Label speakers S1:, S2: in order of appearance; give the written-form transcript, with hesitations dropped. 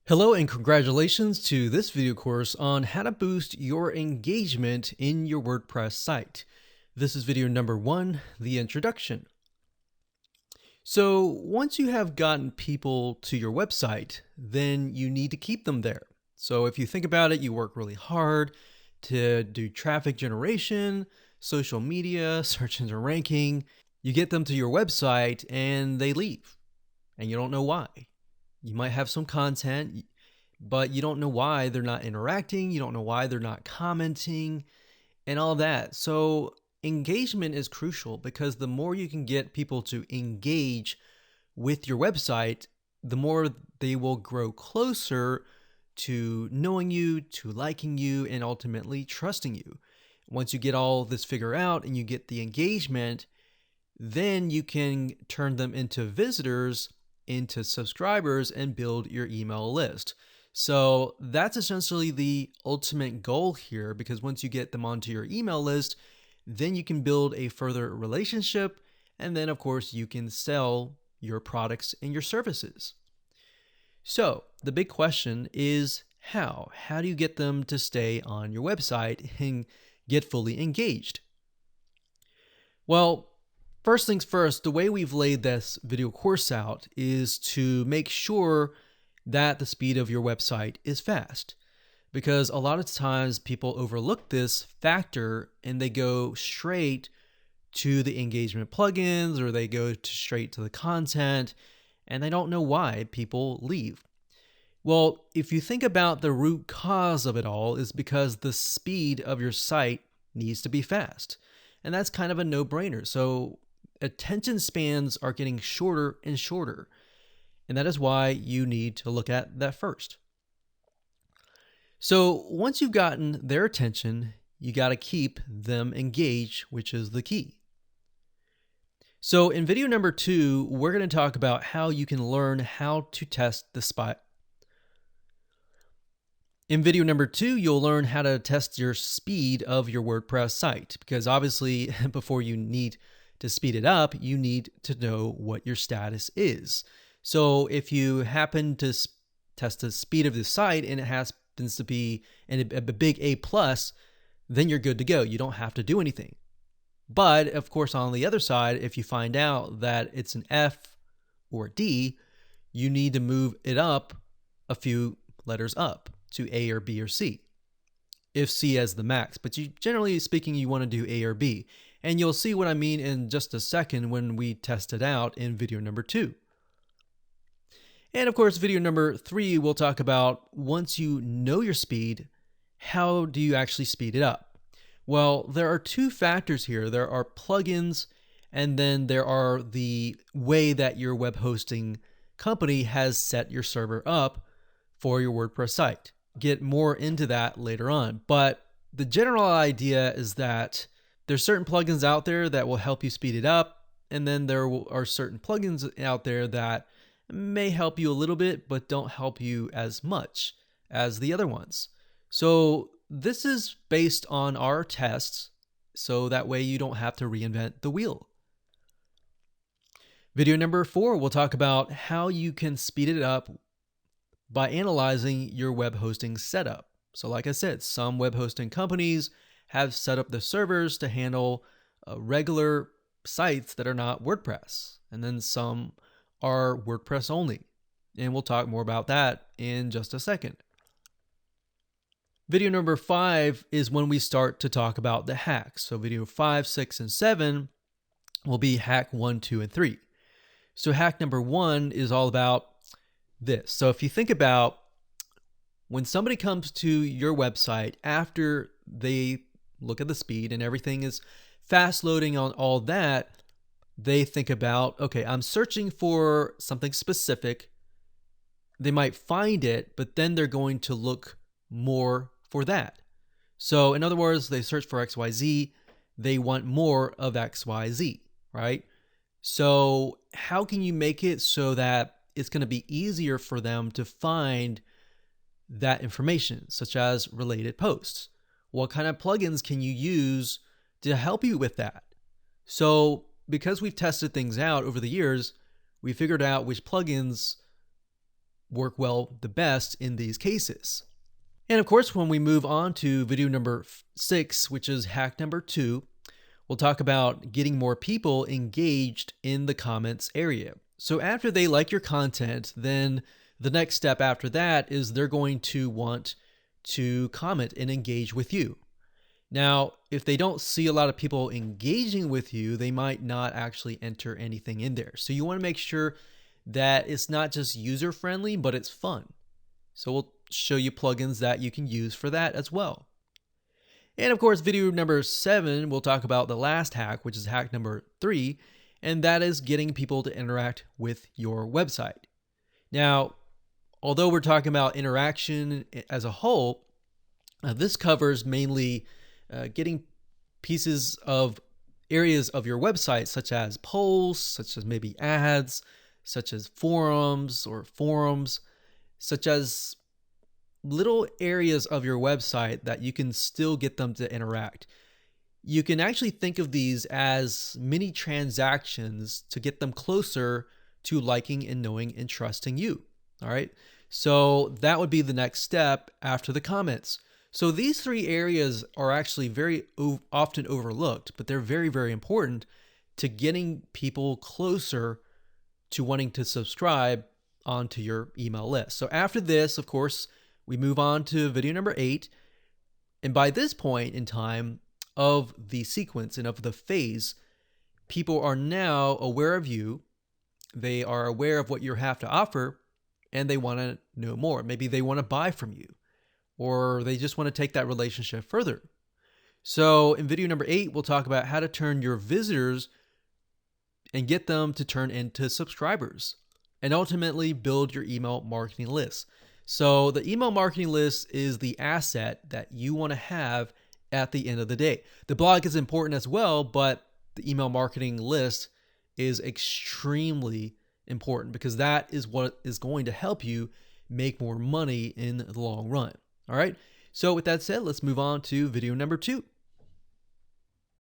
S1: Hello and congratulations to this video course on how to boost your engagement in your WordPress site. This is video number 1, the introduction. So once you have gotten people to your website, then you need to keep them there. So if you think about it, you work really hard to do traffic generation, social media, search engine ranking. You get them to your website and they leave and you don't know why. You might have some content, but you don't know why they're not interacting. You don't know why they're not commenting and all that. So engagement is crucial because the more you can get people to engage with your website, the more they will grow closer to knowing you, to liking you, and ultimately trusting you. Once you get all this figured out and you get the engagement, then you can turn them into visitors, into subscribers, and build your email list. So that's essentially the ultimate goal here, because once you get them onto your email list, then you can build a further relationship. And then of course you can sell your products and your services. So the big question is how? How do you get them to stay on your website and get fully engaged? Well, first things first, the way we've laid this video course out is to make sure that the speed of your website is fast. Because a lot of times people overlook this factor and they go straight to the engagement plugins or they go straight to the content and they don't know why people leave. Well, if you think about the root cause of it all is because the speed of your site needs to be fast. And that's kind of a no-brainer. So attention spans are getting shorter and shorter. And that is why you need to look at that first. So once you've gotten their attention, you got to keep them engaged, which is the key. So in video number 2, we're going to talk about how you can learn how to test the spot. In video number 2, you'll learn how to test your speed of your WordPress site, because obviously before you need to speed it up, you need to know what your status is. So if you happen to test the speed of the site and it happens to be a big A+, then you're good to go. You don't have to do anything. But of course, on the other side, if you find out that it's an F or D, you need to move it up a few letters up to A or B or C, if C as the max. But generally speaking, you want to do A or B. And you'll see what I mean in just a second when we test it out in video number 2. And of course, video number 3, we'll talk about once you know your speed, how do you actually speed it up? Well, there are 2 factors here. There are plugins, and then there are the way that your web hosting company has set your server up for your WordPress site. Get more into that later on. But the general idea is that there's certain plugins out there that will help you speed it up, and then there are certain plugins out there that may help you a little bit, but don't help you as much as the other ones. So this is based on our tests, so that way you don't have to reinvent the wheel. Video number 4, we'll talk about how you can speed it up by analyzing your web hosting setup. So like I said, some web hosting companies have set up the servers to handle regular sites that are not WordPress, and then some are WordPress only. And we'll talk more about that in just a second. Video number 5 is when we start to talk about the hacks. So video 5, 6, and 7 will be hack 1, 2, and 3. So hack number 1 is all about this. So if you think about when somebody comes to your website after they look at the speed and everything is fast loading on all that, they think about, okay, I'm searching for something specific. They might find it, but then they're going to look more for that. So in other words, they search for XYZ, they want more of XYZ, right? So how can you make it so that it's going to be easier for them to find that information, such as related posts? What kind of plugins can you use to help you with that? So because we've tested things out over the years, we figured out which plugins work well the best in these cases. And of course, when we move on to video number 6, which is hack number 2, we'll talk about getting more people engaged in the comments area. So after they like your content, then the next step after that is they're going to want to comment and engage with you. Now, if they don't see a lot of people engaging with you, they might not actually enter anything in there. So you want to make sure that it's not just user-friendly, but it's fun. So we'll show you plugins that you can use for that as well. And of course, video number 7, we'll talk about the last hack, which is hack number 3, and that is getting people to interact with your website. Now, although we're talking about interaction as a whole, this covers mainly getting pieces of areas of your website, such as polls, such as maybe ads, such as forums, such as little areas of your website that you can still get them to interact. You can actually think of these as mini transactions to get them closer to liking and knowing and trusting you. All right. So that would be the next step after the comments. So these 3 areas are actually very often overlooked, but they're very, very important to getting people closer to wanting to subscribe onto your email list. So after this, of course, we move on to video number 8. And by this point in time of the sequence and of the phase, people are now aware of you. They are aware of what you have to offer, and they want to know more. Maybe they want to buy from you, or they just want to take that relationship further. So in video number 8, we'll talk about how to turn your visitors and get them to turn into subscribers and ultimately build your email marketing list. So the email marketing list is the asset that you want to have at the end of the day. The blog is important as well, but the email marketing list is extremely important because that is what is going to help you make more money in the long run. All right. So with that said, let's move on to video number 2.